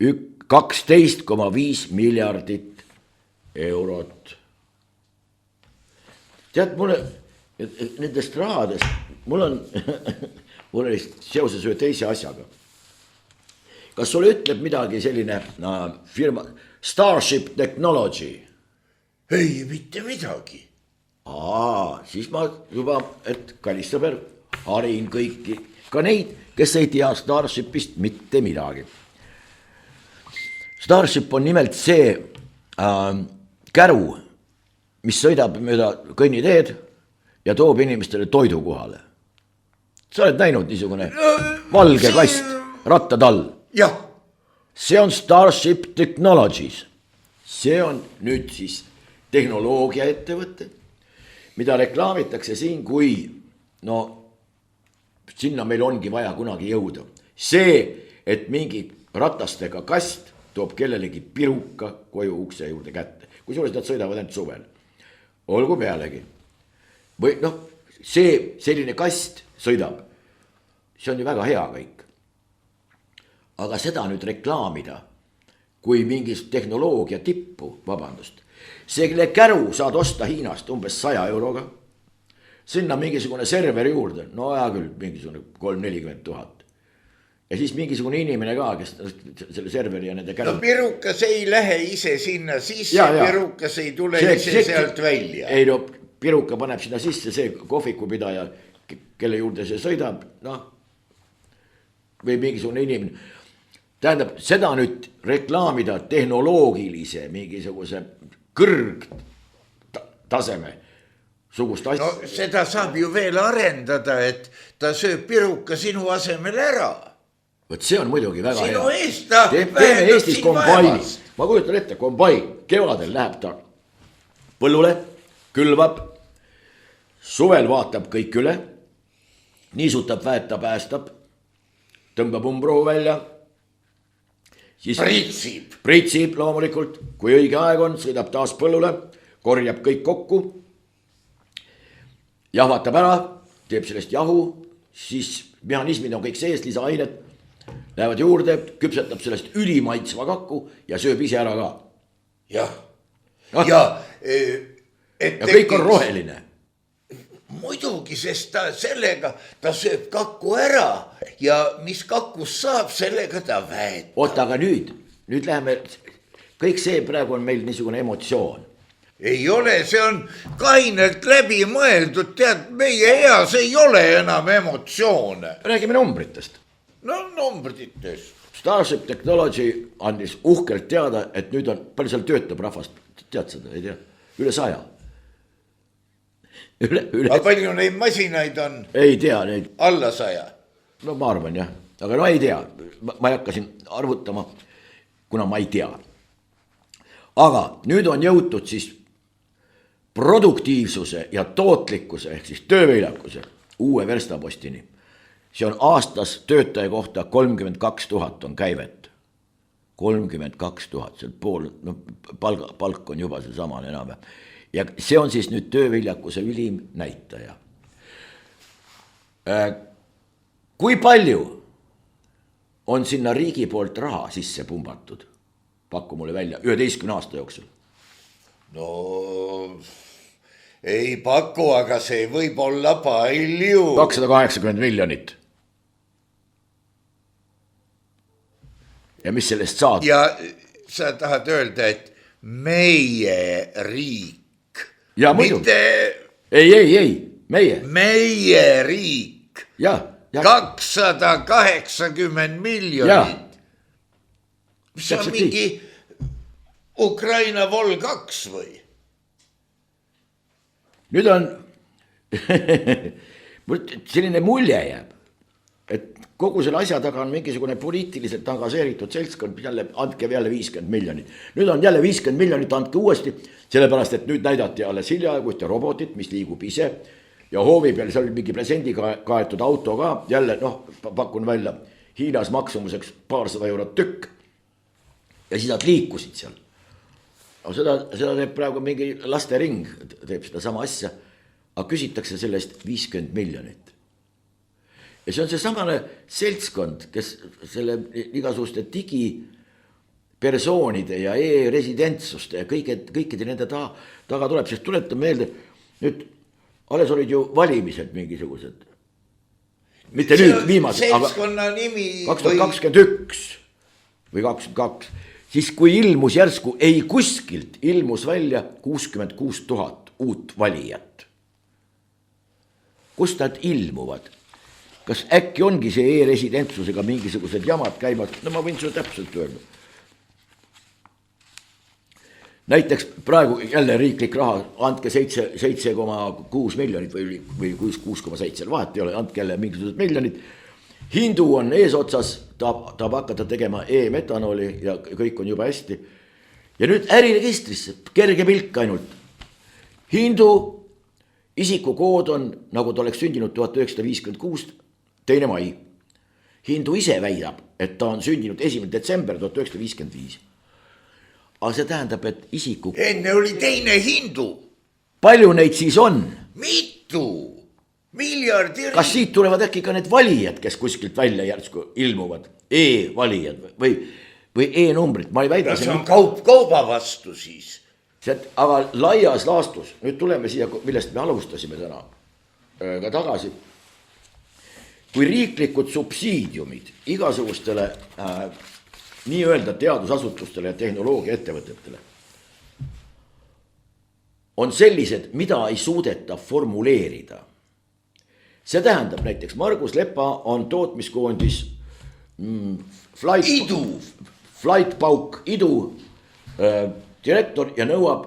12,5 miljardit eurot. Tead, mulle nendest rahadest, mul oli seoses ühe teise asjaga. Kas sulle ütleb midagi selline firma Starship Technology? Ei, mitte midagi. Siis ma juba, et kallistaber, harin kõiki, ka neid, kes ei tea Starshipist mitte midagi. Starship on nimelt see käru, mis sõidab mööda kõnniteed ja toob inimestele toidu kohale. Sa oled näinud niisugune valge kast rattatall. jah, See on Starship Technologies. See on nüüd siis tehnoloogia ettevõte, mida reklaamitakse siin, kui no sinna meil ongi vaja kunagi jõuda. See, et mingi ratastega kast toob kellelegi piruka koju ukse juurde kätte. Kusjuures nad sõidavad ainult suvel. Olgu pealegi. Või noh, see selline kast sõidab. See on ju väga hea kõik. Aga seda nüüd reklaamida, kui mingis tehnoloogia tippu, vabandust, selle käru saad osta Hiinast umbes 100 euroga, sinna mingisugune server juurde, no hea küll, mingisugune 3-40 000. Ja siis mingisugune inimene ka, kes selle serveri ja nende käru... No pirukas ei lähe ise sinna sisse, pirukas ei tule ise sealt välja. Ei no, piruka paneb sinna sisse see kohvikupidaja, kelle juurde see sõidab, noh, või mingisugune inimene. Tähendab, seda nüüd reklaamida tehnoloogilise mingisuguse kõrgtaseme sugust asja. No seda saab ju veel arendada, et ta sööb piruka sinu asemel ära. Võt see on muidugi väga sinu hea. Eest ta teeme Eestis kombaini. Ma kujutan ette, kombain. Kevadel läheb ta põllule, külvab, suvel vaatab kõik üle, niisutab, väeta, päästab, tõmbab umbrohu välja. Siis pritsib loomulikult, kui õige aeg on, sõidab taas põllule, korjab kõik kokku, jahvatab ära, teeb sellest jahu, siis mehhanismid on kõik sees, lisaained, lähevad juurde, küpsetab sellest ülimaitsva kakku ja sööb ise ära ka. Jah. Ja kõik on roheline. Muidugi, sest ta sellega, ta sööb kakku ära ja mis kakkus saab, sellega ta väetab. Oota, aga nüüd läheme, kõik see praegu on meil niisugune emotsioon. Ei ole, see on kainelt läbi mõeldud, tead, meie eas ei ole enam emotsioone. Räägime numbritest. No numbritest. Starship Technology andis uhkelt teada, et nüüd on, palju seal töötab rahvast, tead seda, ei tea, üle 100. Aga palju neid masinaid on? Ei tea neid. Alla 100? No ma arvan jah, aga no ei tea, ma ei hakka siin arvutama, kuna ma ei tea. Aga nüüd on jõutud siis produktiivsuse ja tootlikkuse ehk siis töövõilakuse uue verstapostini. See on aastas töötaja kohta 32 000 on käivet. 32 000, seal pool, no palk on juba see sama enam. Ja see on siis nüüd tööviljakuse ülim näitaja. Kui palju on sinna riigi poolt raha sisse pumbatud? Pakku mulle välja 11 aasta jooksul. No ei paku, aga see võib olla palju. 280 miljonit. Ja mis sellest saad? Ja sa tahad öelda, et meie riik. Ja muidu. Ei, meie. Meie riik. Ja. 280 miljonit. Mis on mingi Ukraina Vol 2 või? Nüüd on selline mulje jääb, et kogu selle asja taga on mingisugune poliitiliselt engažeeritud seltskond, jälle andke jälle 50 miljonit. Nüüd on jälle 50 miljonit, andke uuesti, sellepärast, et nüüd näidati alles hiljaaegu ühte robotit, mis liigub ise ja hoovi peal seal mingi presendiga kaetud auto ka, jälle pakun välja Hiinas maksumuseks 200 eurot tükk ja siis nad liikusid seal. Aga seda teeb praegu mingi lastering, teeb seda sama asja, aga küsitakse sellest 50 miljonit. Ja see on see samane seltskond, kes selle igasuguste digipersoonide ja e-residentsuste ja kõikide nende taga tuleb, sest tuleta meelde, nüüd alles olid ju valimised mingisugused. Mitte nüüd viimased, aga 2021 või 22. Siis kui ilmus järsku, ei kuskilt ilmus välja 66 000 uut valijat. Kust nad ilmuvad? Kas äkki ongi see e-residentsusega mingisugused jamad käivad? No ma võin seda täpselt öelda. näiteks praegu jälle riiklik raha, andke 7,6 miljonit või 6,7, vahet ei ole, andke jälle mingisugused miljonid. Hindu on eesotsas, tahab hakata tegema e-metanooli ja kõik on juba hästi. Ja nüüd äriregistrisse, kerge pilk ainult. Hindu isikukood on, nagu ta oleks sündinud 1956, 2. mai. Hindu ise väidab, et ta on sündinud 1. detsember 1955. Aga see tähendab, et isiku... Enne oli teine hindu. Palju neid siis on? Mitu? Miljardi... Kas siit tulevad äkki ka need valijad, kes kuskilt välja järsku ilmuvad? E-valijad või E-numbrid? Ma ei väida... See on kauba vastu siis. Aga laias laastus, nüüd tuleme siia, millest me alustasime täna ka tagasi. Kui riiklikud subsiidiumid igasugustele nii-öelda teadusasutustele ja tehnoloogia ettevõtetele on sellised, mida ei suudeta formuleerida. See tähendab näiteks Margus Lepa on tootmiskoondis Flightpauk Idu direktor ja nõuab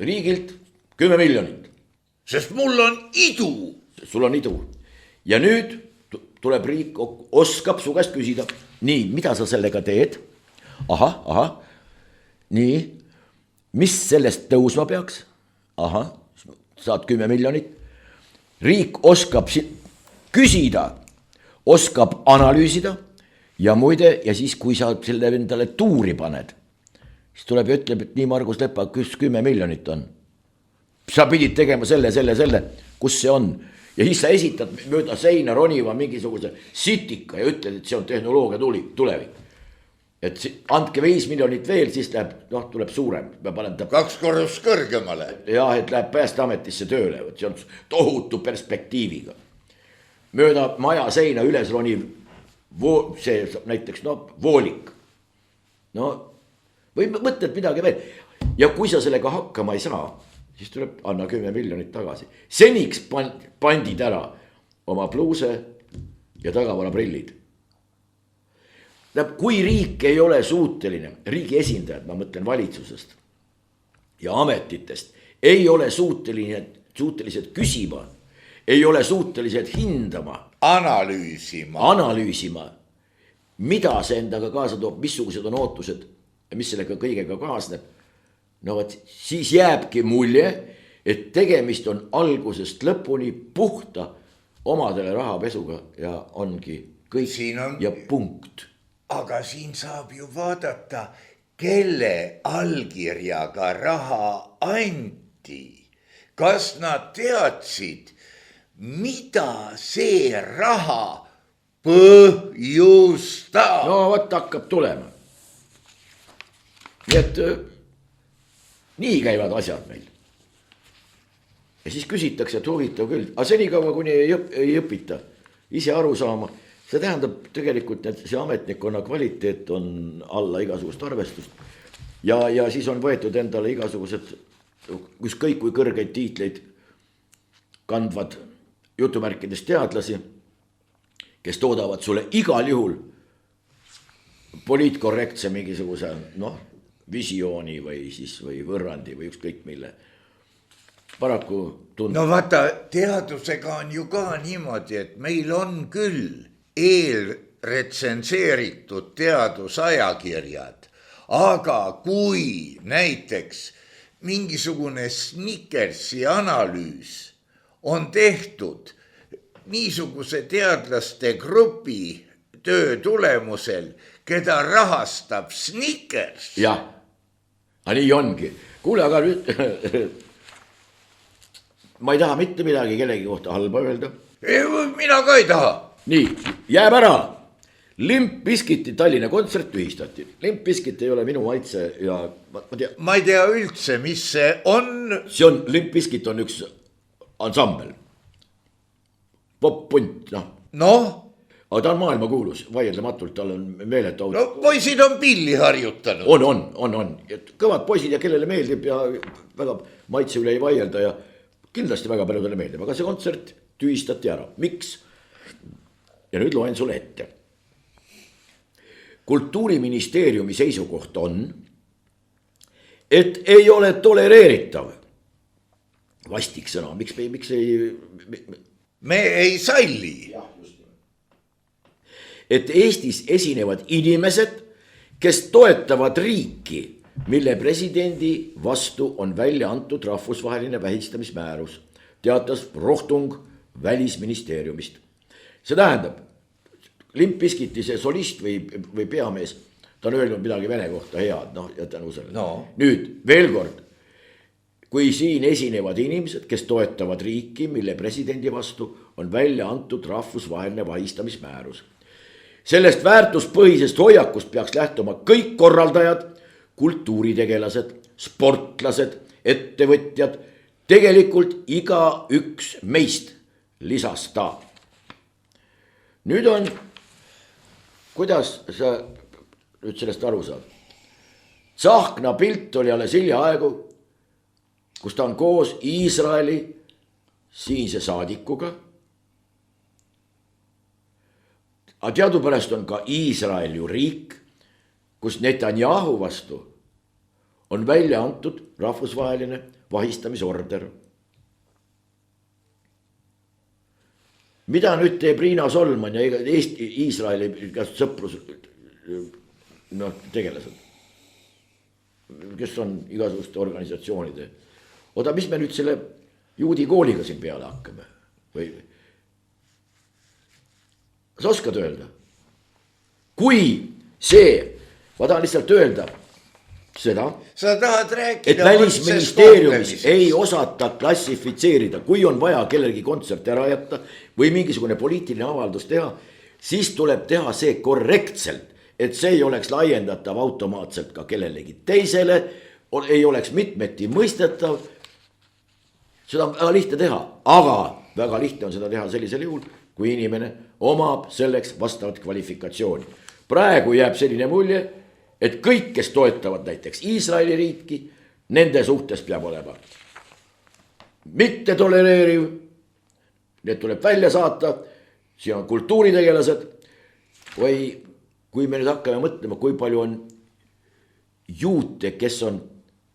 riigilt 10 miljonit. Sest mul on idu. Sul on idu. Ja nüüd tuleb riik, oskab su käest küsida, nii, mida sa sellega teed? Aha, nii, mis sellest tõusma peaks? Aha, saad 10 miljonit. Riik oskab küsida, oskab analüüsida ja muide, ja siis kui sa selle endale tuuri paned, siis tuleb ja ütleb, et nii Margus Lepa, kus 10 miljonit on. Sa pidid tegema selle, kus see on. Ja siis sa esitad mööda seina roniva mingisuguse sitika ja ütled, et see on tehnoloogia tulevik. Et andke 5 miljonit veel, siis läheb, tuleb suurem. 2 korrus kõrgemale. Ja, et läheb Päästeametisse tööle, see on tohutu perspektiiviga. Mööda maja seina üles roniv, see näiteks voolik. Või mõtled midagi veel. Ja kui sa sellega hakkama ei saa, siis tuleb anna 10 miljonit tagasi. Seniks pandid ära oma pluuse ja tagavara prillid. Kui riik ei ole suuteline, riigi esindajad, ma mõtlen valitsusest ja ametitest, ei ole suutelised küsima, ei ole suutelised hindama, analüüsima, mida see endaga kaasa toob, missugused on ootused ja mis sellega kõigega kaasneb. Siis jääbki mulje, et tegemist on algusest lõpuni puhta omadele rahapesuga ja ongi kõik ja punkt. Aga siin saab ju vaadata, kelle allkirjaga raha anti. Kas nad teadsid, mida see raha põhjustab? Võt hakkab tulema. Nii et nii käivad asjad meil. Ja siis küsitakse, et huvitav küll. Aga senikaua, kuni ei õpita ise aru saama, see tähendab tegelikult, et see ametnikkonna kvaliteet on alla igasugust arvestust. Ja siis on võetud endale igasugused, ükskõik kui kõrgeid tiitleid kandvad jutumärkides teadlasi, kes toodavad sulle igal juhul poliitkorrektse mingisuguse, visiooni või võrrandi või ükskõik mille. Paraku tundub. Vaata, teadusega on ju ka niimoodi, et meil on küll eelretsenseeritud teadusajakirjad, aga kui näiteks mingisugune Snickersi analüüs on tehtud niisuguse teadlaste grupi töö tulemusel, keda rahastab Snickers. Jah, nii ongi. Kuule, aga nüüd ma ei taha mitte midagi kellegi kohta halba öelda. Mina ka ei taha. Nii, jääb ära. Limp Bizkiti Tallinna kontsert tühistati. Limp Bizkit ei ole minu maitse ja ma ei tea üldse, mis see on. Limp Bizkit on üks ansambel. Pop-punt, Aga ta on maailma kuulus, vaieldamatult, tal on meeletu. Poisid on pilli harjutanud. On. Kõvad poisid ja kellele meeldib ja väga maitse üle ei vaielda ja kindlasti väga paljudele meeldib. Aga see kontsert tühistati ära. Miks? Ja nüüd loen sulle ette. Kultuuriministeeriumi seisukoht on, et ei ole tolereeritav. Vastik sõna, miks ei... Me ei salli. Et Eestis esinevad inimesed, kes toetavad riiki, mille presidendi vastu on välja antud rahvusvaheline vähistamismäärus, teatas Rohtung Välisministeeriumist. See tähendab, Limp Bizkiti see solist või peamees, ta on öelnud midagi Vene kohta head, jätan usele. Nüüd veel kord, kui siin esinevad inimesed, kes toetavad riiki, mille presidendi vastu on välja antud rahvusvaheline vahistamismäärus. Sellest väärtuspõhisest hoiakust peaks lähtuma kõik korraldajad, kultuuritegelased, sportlased, ettevõtjad, tegelikult iga üks meist, lisas ta. Nüüd on, kuidas sa nüüd sellest aru saad? Tsahkna pilt oli alles hiljaaegu, kus ta on koos Iisraeli siinse saadikuga. Aga teadupärast on ka Iisrael ju riik, kus Netanyahu vastu on välja antud rahvusvaheline vahistamisorder. Mida nüüd teeb Riina Solman ja Eesti, Iisraeli sõprus tegelased, kes on igasuguste organisatsioonide. Oda, mis me nüüd selle juudi kooliga siin peale hakkame? Või? Sa oskad öelda? Kui see, ma tahan lihtsalt öelda seda, sa tahad rääkida, et välisministeeriumis ei osata klassifitseerida, kui on vaja kellelgi kontsert ära jätta või mingisugune poliitiline avaldus teha, siis tuleb teha see korrektselt, et see ei oleks laiendatav automaatselt ka kellelegi teisele, ei oleks mitmeti mõistetav. Seda on väga lihtne teha, aga väga lihtne on seda teha sellisel juhul, kui inimene omab selleks vastavat kvalifikatsiooni. Praegu jääb selline mulje, et kõik, kes toetavad näiteks Iisraeli riiki, nende suhtes peab olema mitte tolereeriv, need tuleb välja saata, siin on kultuuritegelased, või kui me nüüd hakkame mõtlema, kui palju on juute, kes on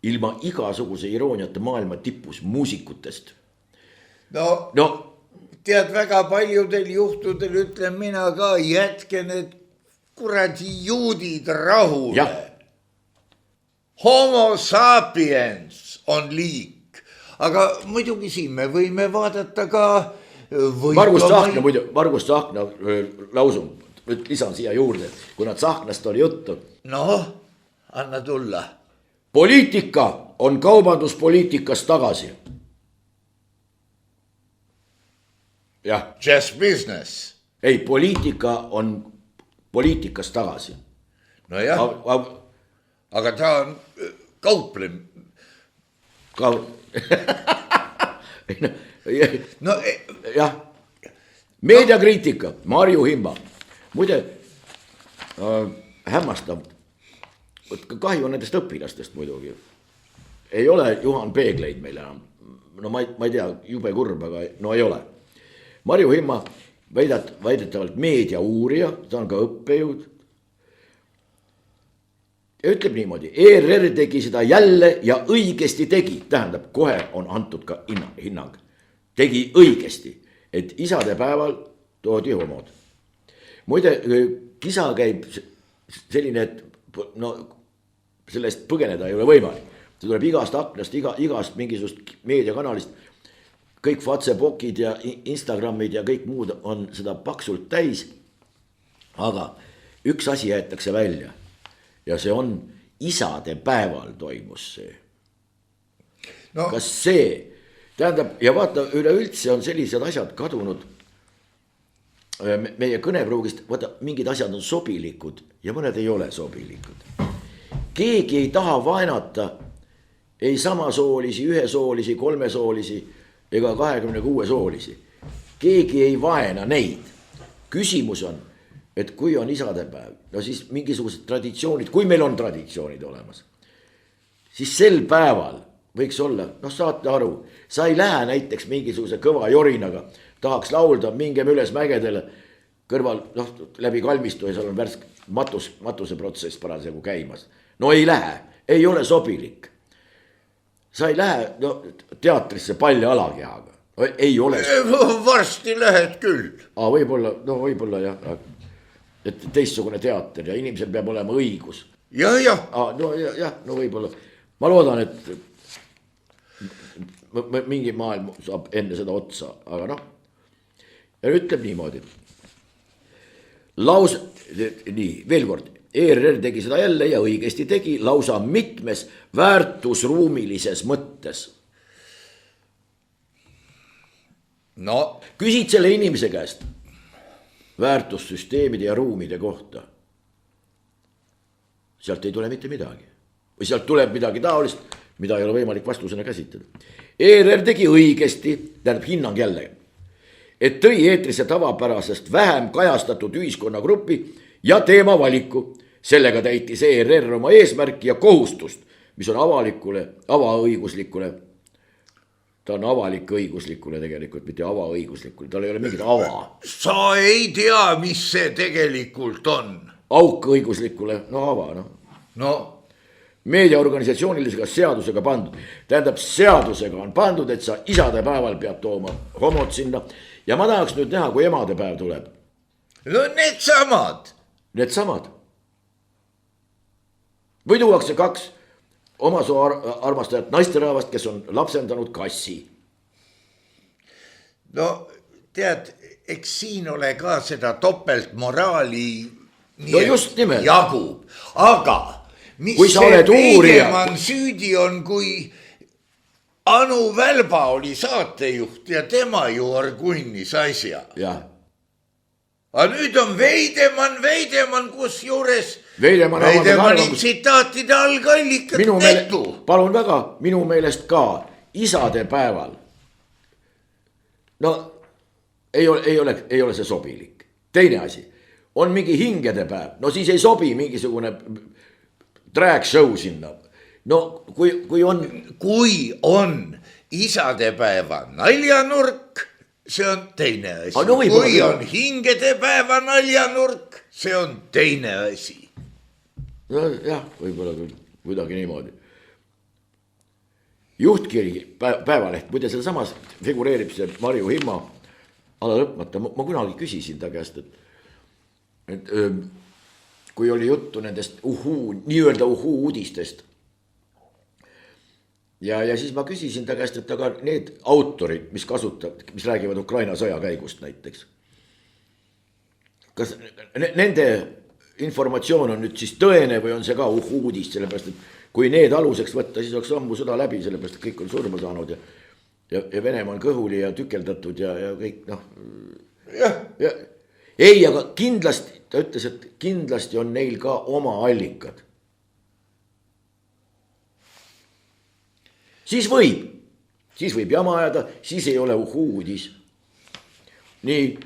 ilma igasuguse irooniata maailma tipus muusikutest. No. Tead, väga paljudel juhtudel ütlen mina ka, jätke need kuradi juudid rahule. Ja. Homo sapiens on liik, aga muidugi siin me võime vaadata ka. Margus Tsahkna lausung, lisan siia juurde, kuna Tsahknast oli juttu. Anna tulla. Poliitika on kaubanduspoliitikas tagasi. Jah. Just business. Ei, poliitika on poliitikas tagasi. No jah, aga ta on kauplem. Jah, meediakriitika, Marju Himma. Muide, hämmastav, kahju on nendest õpilastest muidugi. Ei ole Juhan Peegleid meil enam. Ma ei tea, jube kurb, aga ei ole. Marju Himma väidetavalt meediauurija, ta on ka õppejõud. Ja ütleb niimoodi, ERR tegi seda jälle ja õigesti tegi. Tähendab, kohe on antud ka hinnang. Tegi õigesti, et isade päeval toodi homod. Muide, kisa käib selline, et sellest põgeneda ei ole võimalik. See tuleb igast aknast, igast mingisugust meediakanalist. Kõik Facebookid ja Instagramid ja kõik muud on seda paksult täis. Aga üks asi jäetakse välja. Ja see on isade päeval toimus see. Kas see, tähendab, ja vaata, üleüldse on sellised asjad kadunud meie kõnepruugist, vaata, mingid asjad on sobilikud ja mõned ei ole sobilikud. Keegi ei taha vaenata ei samasoolisi, ühesoolisi, kolmesoolisi ega 26 soolisi. Keegi ei vaena neid. Küsimus on, et kui on isadepäev, siis mingisugused traditsioonid, kui meil on traditsioonid olemas, siis sel päeval võiks olla, saate aru, sa ei lähe näiteks mingisuguse kõva jorinaga, tahaks laulda, mingem üles mägedele, kõrval läbi kalmistu ja seal on värsk matuse protsess parasjagu käimas. No ei lähe, ei ole sobilik. sa ei lähe teatrisse palja alakehaga, ei ole. Varsti lähed küll. Võib-olla jah, et teistsugune teater ja inimesel peab olema õigus. Jah. No võib-olla, ma loodan, et mingi maailm saab enne seda otsa, aga noh. Ja ütleb niimoodi. Nii, veel kord, ERR tegi seda jälle ja õigesti tegi lausa mitmes väärtusruumilises mõttes. No. Küsid selle inimese käest väärtussüsteemide ja ruumide kohta. Sealt ei tule mitte midagi. Või sealt tuleb midagi taolist, mida ei ole võimalik vastusena käsitleda. ERR tegi õigesti, tähendab hinnang jälle, et tõi eetrisse tavapärasest vähem kajastatud ühiskonnagrupi ja teema valiku. Sellega täitis ERR oma eesmärki ja kohustust, mis on avaõiguslikule. Ta on avalik-õiguslikule tegelikult, mitte avaõiguslikule, tal ei ole mingit ava. Sa ei tea, mis see tegelikult on. Auk-õiguslikule, ava. No. Meediaorganisatsioonilisega seadusega pandud. Tähendab, seadusega on pandud, et sa isadepäeval pead tooma homod sinna. Ja ma tahaks nüüd näha, kui emadepäev tuleb. No Needsamad. Või tuuakse 2 omasoo armastajat naisterahvast, kes on lapsendanud kassi. No tead, eks siin ole ka seda topeltmoraali just nimelt. Jagub. Aga mis kui see Veidemann süüdi on, kui Anu Välba oli saatejuht ja tema ju orgunnis asja. Jah. Aga nüüd on Veidemann, kusjuures Veidemanni tsitaatide algallikat netu. Palun väga, minu meelest ka isadepäeval. No ei ole see sobilik. Teine asi, on mingi hingedepäev, no siis ei sobi mingisugune drag show sinna. No kui on isadepäeva naljanurk, see on teine asi. Kui on hingedepäeva naljanurk, see on teine asi. No jah, võib-olla kuidagi niimoodi. Juhtkiri Päevaleht, muide selle samas figureerib see Marju Himma ala lõpmata. Ma kunagi küsisin ta käest, et kui oli juttu nendest nii-öelda uudistest. Ja siis ma küsisin ta käest, et aga need autorid, mis räägivad Ukraina sõja käigust näiteks. Kas nende informatsioon on nüüd siis tõene või on see ka uudist, sellepärast, et kui need aluseks võtta, siis oleks ammu sõda läbi, sellepärast, et kõik on surma saanud ja Venemaa on kõhuli ja tükeldatud ja kõik Ei, aga kindlasti, ta ütles, et kindlasti on neil ka oma allikad. Siis võib jama ajada, siis ei ole uudis. Nii,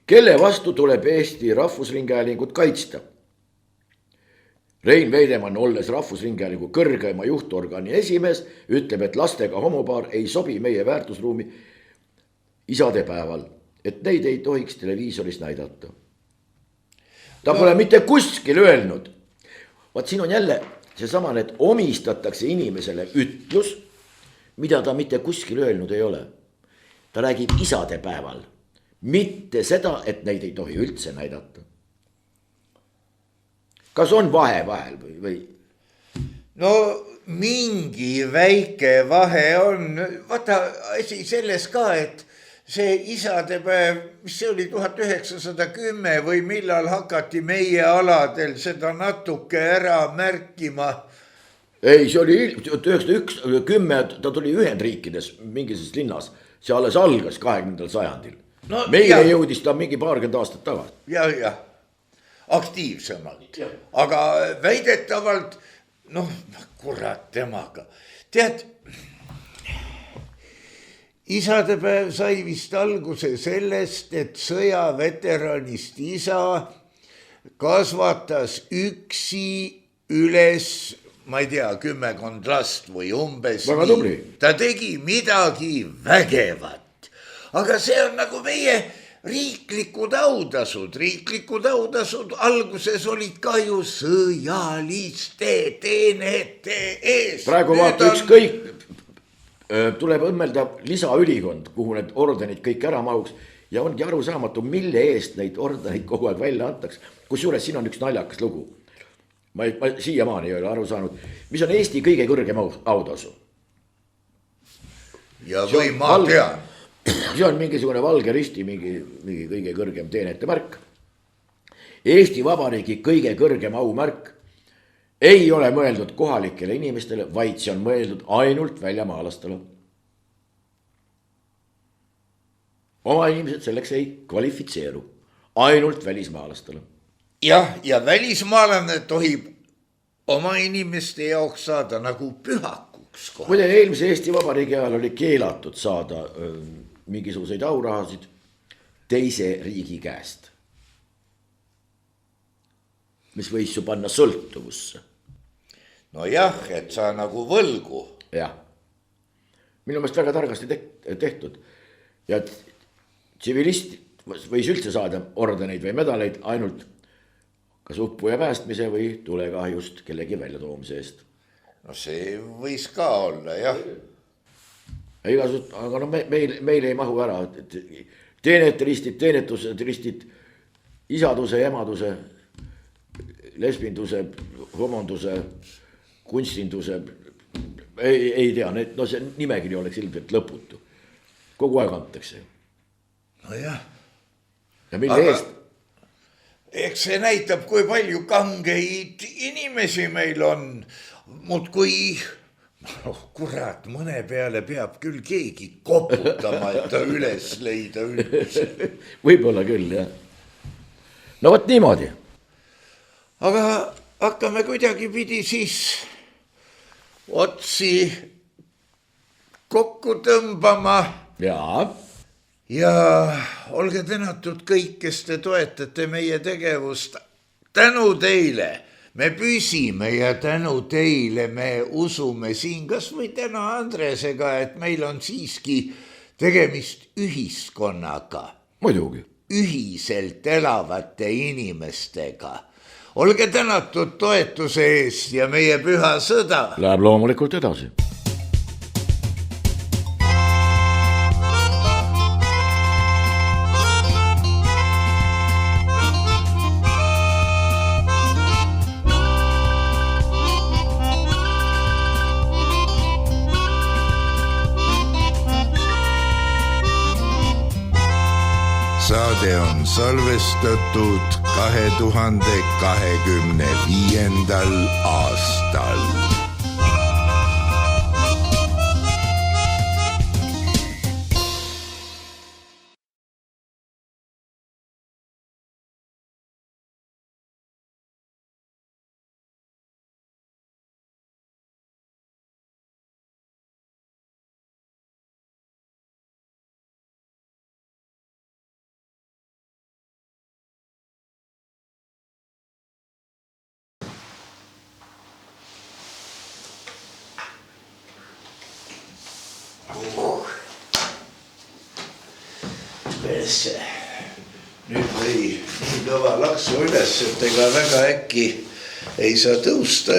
kelle vastu tuleb Eesti Rahvusringhäälingut kaitsta? Rein Veidemann, olles Rahvusringhäälingu kõrgema juhtorgani esimees, ütleb, et lastega homopaar ei sobi meie väärtusruumi isadepäeval, et neid ei tohiks televiisoris näidata. Ta pole mitte kuskil öelnud. Vaat siin on jälle seesama, et omistatakse inimesele ütlus, mida ta mitte kuskil öelnud ei ole. Ta räägib isadepäeval, mitte seda, et neid ei tohi üldse näidata. Kas on vahe vahel või? No mingi väike vahe on. Vaata asi selles ka, et see isadepäev, mis see oli 1910 või millal hakati meie aladel seda natuke ära märkima. Ei, see oli 1910, ta tuli Ühendriikides mingis linnas, see alles algas 20. sajandil. No, meile jõudis ta mingi 20 aastat tagasi. Ja. Aktiivsemalt, aga väidetavalt, kurat temaga. Tead, isadepäev sai vist alguse sellest, et sõjaveteranist isa kasvatas üksi üles, ma ei tea, 10 last või umbes. Väga tubli. Ta tegi midagi vägevat, aga see on nagu meie riiklikud autasud alguses olid ka ju sõjaliste teenete eest. Praegu vaata ükskõik, tuleb õmmelda lisaülikond, kuhu need ordenid kõik ära mahuks ja ongi arusaamatu, mille eest neid ordeneid kogu aeg välja antaks. Kusjuures siin on üks naljakas lugu. Ma siiamaani ei ole aru saanud, mis on Eesti kõige kõrgem autasu. Ja või ma tean. See on mingisugune valge risti, mingi kõige kõrgem teenete märk. Eesti Vabariigi kõige kõrgem aumärk ei ole mõeldud kohalikele inimestele, vaid see on mõeldud ainult väljamaalastele. Oma inimesed selleks ei kvalifitseeru, ainult välismaalastele. Jah, ja välismaalane tohib oma inimeste jaoks saada nagu pühakuks. Muide, eelmise Eesti Vabariigi ajal oli keelatud saada mingisuguseid aurahasid teise riigi käest, mis võis ju panna sõltuvusse. No jah, et sa nagu võlgu. Jah, minu meelest väga targasti tehtud ja tsivilist võis üldse saada ordeneid või medaleid ainult kas uppuja päästmise või tulekahjust kellegi väljatoomise eest. No see võis ka olla, jah. Aga no meil ei mahu ära. Teenete ristid, teenetuse ristid, isaduse, emaduse, lesbinduse, homonduse, kunstinduse, ei tea, no see nimekiri oleks ilmselt lõputu. Kogu aeg antakse. No jah. Ja mille eest? Eks see näitab, kui palju kangeid inimesi meil on. Mut kui, kurat, mõne peale peab küll keegi koputama, et ta üles leida üldse. Võib-olla küll, jah. No võt niimoodi. Aga hakkame kuidagi pidi siis otsi kokku tõmbama. Jaa. Ja olge tänatud kõik, kes te toetate meie tegevust. Tänu teile, me püsime ja tänu teile me usume siin kas või täna Andresega, et meil on siiski tegemist ühiskonnaga. Muidugi. Ühiselt elavate inimestega. Olge tänatud toetuse eest ja meie püha sõda läheb loomulikult edasi. Saade on salvestatud 2025. aastal. Nüüd või kõva laksu üles, et ega väga äkki ei saa tõusta